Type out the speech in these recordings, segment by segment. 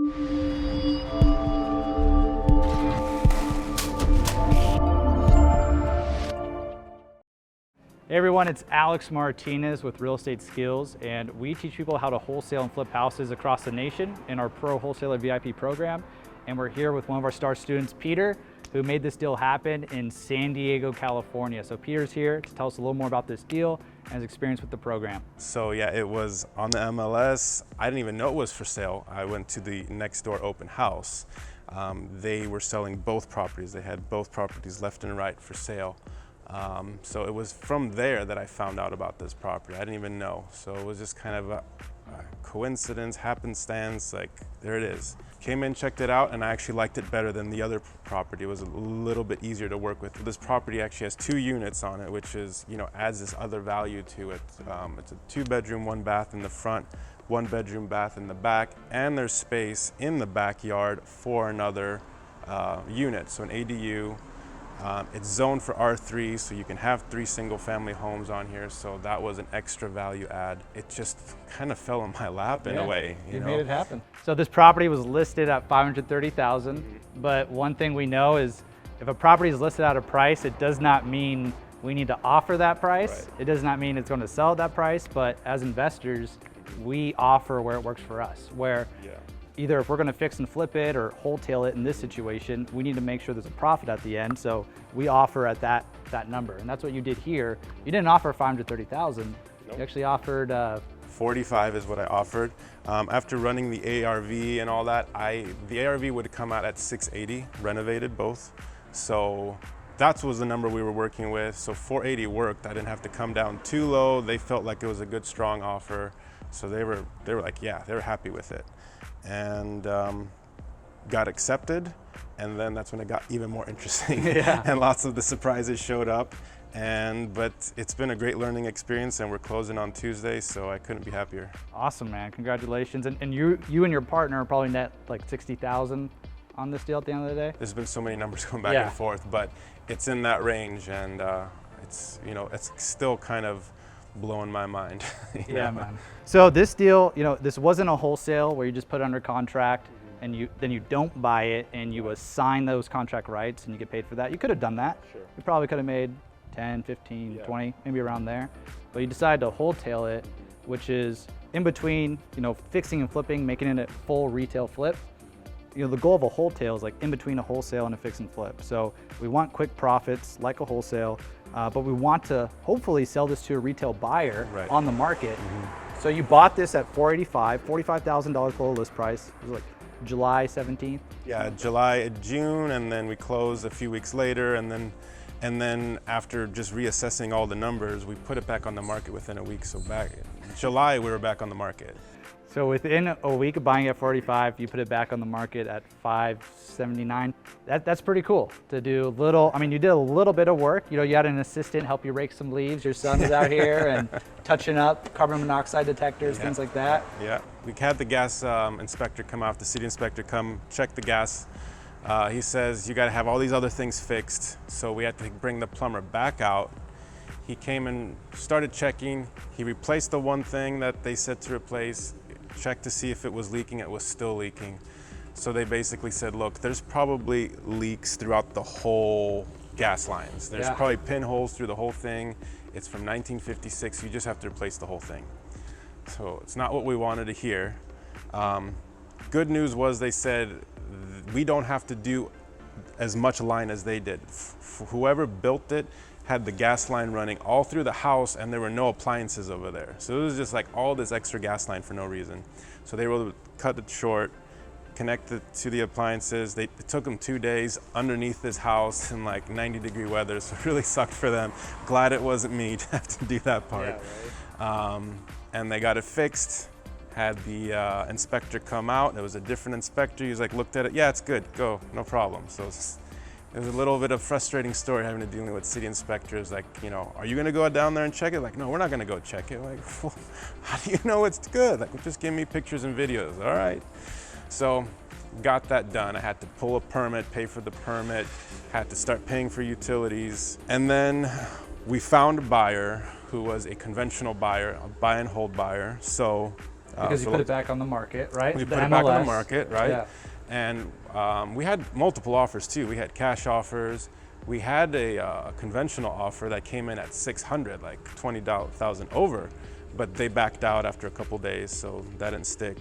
Hey everyone, it's Alex Martinez with Real Estate Skills, and we teach people how to wholesale and flip houses across the nation in our Pro Wholesaler VIP program. And we're here with one of our star students, Peter, who made this deal happen in San Diego, California. So Peter's here to tell us a little more about this deal and his experience with the program. So yeah, it was on the MLS. I didn't even know it was for sale. I went to the next door open house. They were selling both properties. They had both properties left and right for sale. So it was from there that I found out about this property. I didn't even know. So it was just kind of a coincidence, happenstance, like there it is. Came in, checked it out, and I actually liked it better than the other property. It was a little bit easier to work with. This property actually has 2 units on it, which is, adds this other value to it. It's a 2-bedroom, 1 bath in the front, 1 bedroom bath in the back, and there's space in the backyard for another unit, so an ADU. It's zoned for R3, so you can have 3 single-family homes on here, so that was an extra value add. It just kind of fell in my lap in a way. You made it happen. So this property was listed at $530,000, but one thing we know is if a property is listed at a price, it does not mean we need to offer that price. Right. It does not mean it's going to sell at that price, but as investors, we offer where it works for us, where either if we're going to fix and flip it or wholetail it in this situation, we need to make sure there's a profit at the end. So we offer at that number. And that's what you did here. You didn't offer $530,000. Nope. You actually offered 45 is what I offered. After running the ARV and all that, the ARV would come out at 680, renovated both. So that was the number we were working with. So 480 worked. I didn't have to come down too low. They felt like it was a good, strong offer. So they were like, yeah, they were happy with it. And got accepted, and then that's when it got even more interesting. And lots of the surprises showed up, but it's been a great learning experience, and we're closing on Tuesday, so I couldn't be happier. Awesome, man. Congratulations. And you and your partner probably net like $60,000 on this deal at the end of the day? There's been so many numbers going back and forth, but it's in that range, and it's still kind of blowing my mind. Yeah, man. So this deal, this wasn't a wholesale where you just put it under contract and then you don't buy it and you assign those contract rights and you get paid for that. You could have done that. Sure. You probably could have made 10, 15, 20, maybe around there. But you decided to wholetail it, which is in between, fixing and flipping, making it a full retail flip. The goal of a wholetail is like in between a wholesale and a fix and flip. So we want quick profits like a wholesale, but we want to hopefully sell this to a retail buyer on the market. So you bought this at $45,000 total list price. It was like July 17th? Yeah, June, and then we closed a few weeks later, and then after just reassessing all the numbers, we put it back on the market within a week. So back in July, we were back on the market. So within a week of buying it at 45, you put it back on the market at 579. That's pretty cool to do you did a little bit of work. You had an assistant help you rake some leaves. Your son is out here and touching up carbon monoxide detectors, things like that. Yeah, we had the gas inspector come out, the city inspector come check the gas. He says, you got to have all these other things fixed. So we had to bring the plumber back out. He came and started checking. He replaced the one thing that they said to replace, checked to see if it was leaking. It was still leaking. So they basically said, look, there's probably leaks throughout the whole gas lines. There's probably pinholes through the whole thing. It's from 1956. You just have to replace the whole thing. So it's not what we wanted to hear. Good news was they said, we don't have to do as much line as they did. Whoever built it had the gas line running all through the house, and there were no appliances over there. So it was just like all this extra gas line for no reason. So they were able to cut it short, connect it to the appliances. It took them 2 days underneath this house in like 90-degree weather, so it really sucked for them. Glad it wasn't me to have to do that part. Yeah, right. And they got it fixed, had the inspector come out. It was a different inspector. He was like, looked at it, yeah, it's good, go, no problem. So it was a little bit of a frustrating story having to dealing with city inspectors. Like, are you gonna go down there and check it? Like, no, we're not gonna go check it. Like, well, how do you know it's good? Like, just give me pictures and videos, all right? So, got that done. I had to pull a permit, pay for the permit, had to start paying for utilities. And then we found a buyer who was a conventional buyer, a buy and hold buyer. So, Because you put it back on the market, right? We put it back on the market, right? Yeah. And we had multiple offers too. We had cash offers. We had a conventional offer that came in at 600, like 20,000 over, but they backed out after a couple days, so that didn't stick.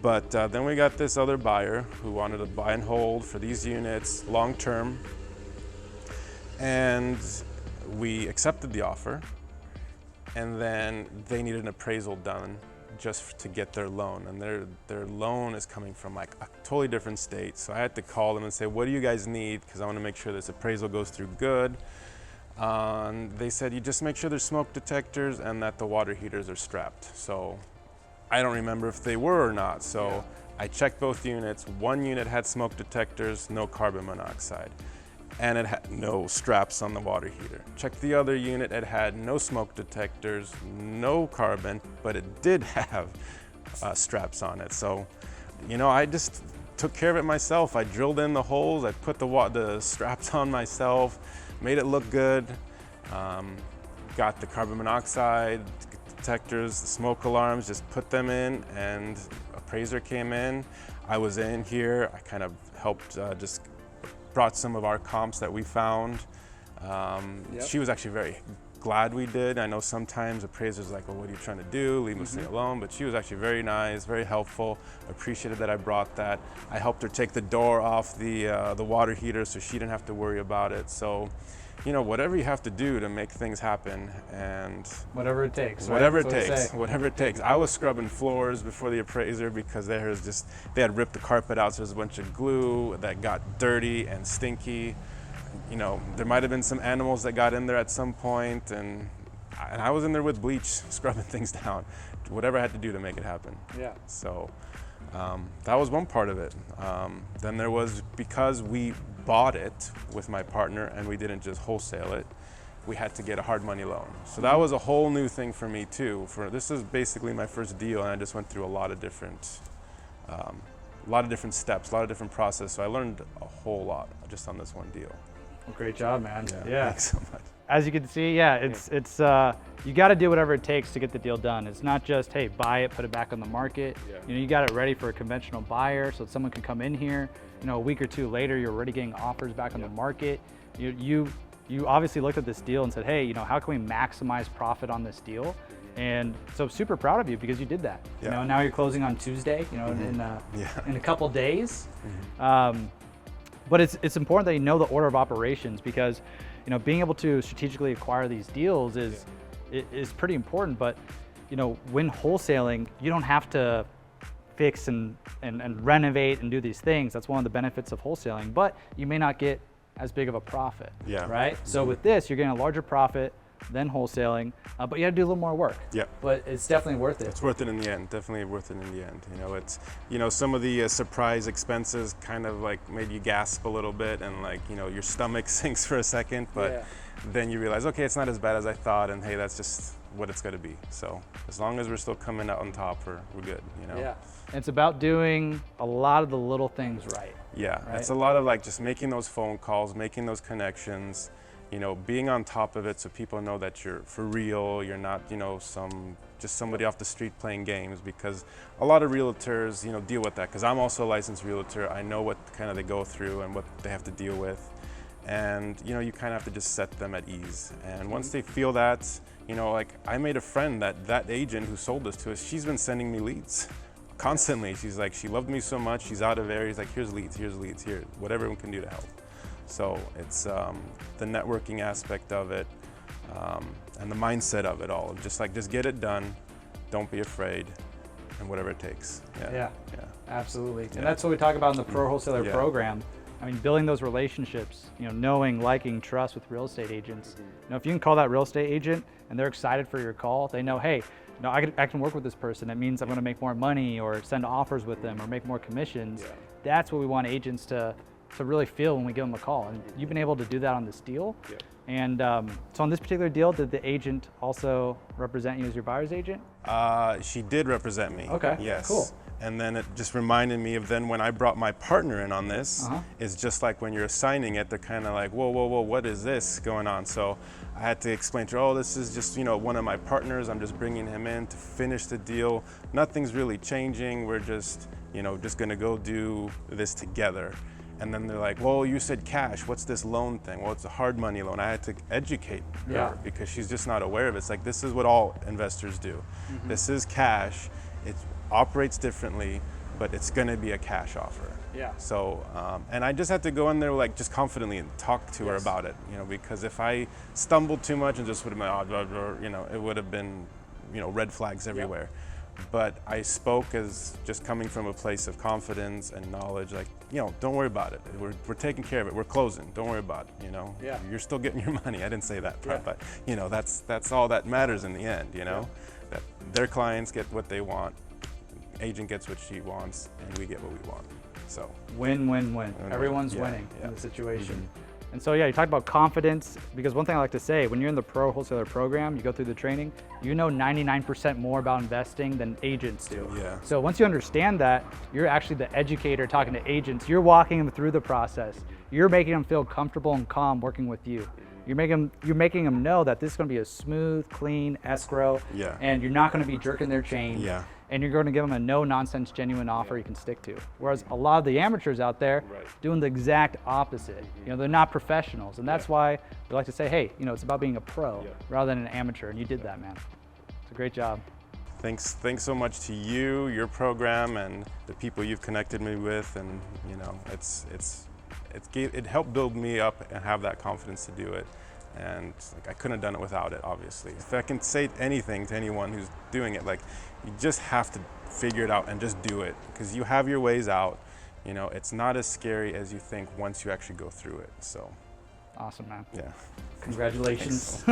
But then we got this other buyer who wanted to buy and hold for these units long term, and we accepted the offer. And then they needed an appraisal done just to get their loan, and their loan is coming from like a totally different state. So I had to call them and say, what do you guys need? Because I want to make sure this appraisal goes through good. They said, you just make sure there's smoke detectors and that the water heaters are strapped. So I don't remember if they were or not. So I checked both units. One unit had smoke detectors, no carbon monoxide, and it had no straps on the water heater. Checked the other unit, it had no smoke detectors, no carbon, but it did have straps on it. So, you know, I just took care of it myself. I drilled in the holes, I put the straps on myself, made it look good, got the carbon monoxide detectors, the smoke alarms, just put them in, and appraiser came in. I was in here, I kind of helped just brought some of our comps that we found. She was actually very glad we did. I know sometimes appraisers are like, well, what are you trying to do? Leave us alone. But she was actually very nice, very helpful. Appreciated that I brought that. I helped her take the door off the water heater so she didn't have to worry about it. So, you know, whatever you have to do to make things happen, and whatever it takes. Whatever it takes. Whatever it takes. I was scrubbing floors before the appraiser because they had ripped the carpet out, so there's a bunch of glue that got dirty and stinky. You know, there might have been some animals that got in there at some point, and I was in there with bleach, scrubbing things down. Whatever I had to do to make it happen. Yeah. So that was one part of it. Then there was, because we bought it with my partner and we didn't just wholesale it, we had to get a hard money loan. So that was a whole new thing for me too. This is basically my first deal, and I just went through a lot of different steps, a lot of different process. So I learned a whole lot just on this one deal. Well, great job, man. Yeah. Thanks so much. As you can see, it's you got to do whatever it takes to get the deal done. It's not just, hey, buy it, put it back on the market. You know, you got it ready for a conventional buyer, so that someone can come in here. You know, a week or two later, you're already getting offers back on the market. You obviously looked at this deal and said, hey, you know, how can we maximize profit on this deal? And so super proud of you because you did that. You know, now you're closing on Tuesday. You know, in a couple days. But it's important that you know the order of operations, because, you know, being able to strategically acquire these deals is pretty important. But, you know, when wholesaling, you don't have to fix and renovate and do these things. That's one of the benefits of wholesaling, but you may not get as big of a profit, right? So with this, you're getting a larger profit than wholesaling, but you have to do a little more work. But it's definitely worth it. It's worth it in the end, definitely worth it in the end. You know, it's, you know, some of the surprise expenses kind of like made you gasp a little bit, and like, you know, your stomach sinks for a second, but then you realize, okay, it's not as bad as I thought, and hey, that's just what it's gonna be. So as long as we're still coming out on top, we're good, you know? It's about doing a lot of the little things right. It's a lot of like just making those phone calls, making those connections, you know, being on top of it so people know that you're for real, you're not, you know, just somebody off the street playing games, because a lot of realtors, you know, deal with that, because I'm also a licensed realtor. I know what kind of they go through and what they have to deal with. And, you know, you kind of have to just set them at ease. And once they feel that, you know, like I made a friend that agent who sold this to us, she's been sending me leads constantly. She's like, she loved me so much, she's out of areas, like, here's leads, here, whatever we can do to help. So it's the networking aspect of it, and the mindset of it all. Just get it done, don't be afraid, and whatever it takes. Absolutely. And that's what we talk about in the Pro Wholesaler program. I mean, building those relationships, you know, knowing, liking, trust with real estate agents. You know, if you can call that real estate agent and they're excited for your call, they know, hey, no, I can work with this person. It means I'm going to make more money, or send offers with them, or make more commissions. That's what we want agents to really feel when we give them a call. And you've been able to do that on this deal. And so on this particular deal, did the agent also represent you as your buyer's agent? She did represent me. Okay, yes. Cool. And then it just reminded me of then when I brought my partner in on this, it's just like when you're assigning it, they're kind of like, whoa, whoa, whoa, what is this going on? So I had to explain to her, oh, this is just, one of my partners. I'm just bringing him in to finish the deal. Nothing's really changing. We're just, just gonna go do this together. And then they're like, well, you said cash. What's this loan thing? Well, it's a hard money loan. I had to educate her because she's just not aware of it. It's like, this is what all investors do. This is cash. It operates differently, but it's going to be a cash offer. Yeah. So, and I just had to go in there like just confidently and talk to her about it, because if I stumbled too much and just would have been, it would have been, red flags everywhere. But I spoke as just coming from a place of confidence and knowledge, like, don't worry about it. We're taking care of it. We're closing. Don't worry about it, Yeah. You're still getting your money. I didn't say that part, but, that's all that matters in the end, that their clients get what they want, agent gets what she wants, and we get what we want. So win, win, win. Everyone's winning in the situation. And so, you talked about confidence, because one thing I like to say, when you're in the Pro Wholesaler program, you go through the training, 99% more about investing than agents do. Yeah. So once you understand that, you're actually the educator talking to agents. You're walking them through the process. You're making them feel comfortable and calm working with you. You're making them know that this is going to be a smooth, clean escrow, and you're not going to be jerking their chain. Yeah. And you're going to give them a no-nonsense, genuine offer you can stick to. Whereas a lot of the amateurs out there doing the exact opposite. They're not professionals, and that's why we like to say, hey, it's about being a pro rather than an amateur. And you did that, man. It's a great job. Thanks so much to you, your program, and the people you've connected me with, and it helped build me up and have that confidence to do it. And I couldn't have done it without it, obviously. If I can say anything to anyone who's doing it, you just have to figure it out and just do it, because you have your ways out. It's not as scary as you think once you actually go through it. So awesome, man. Yeah. Congratulations.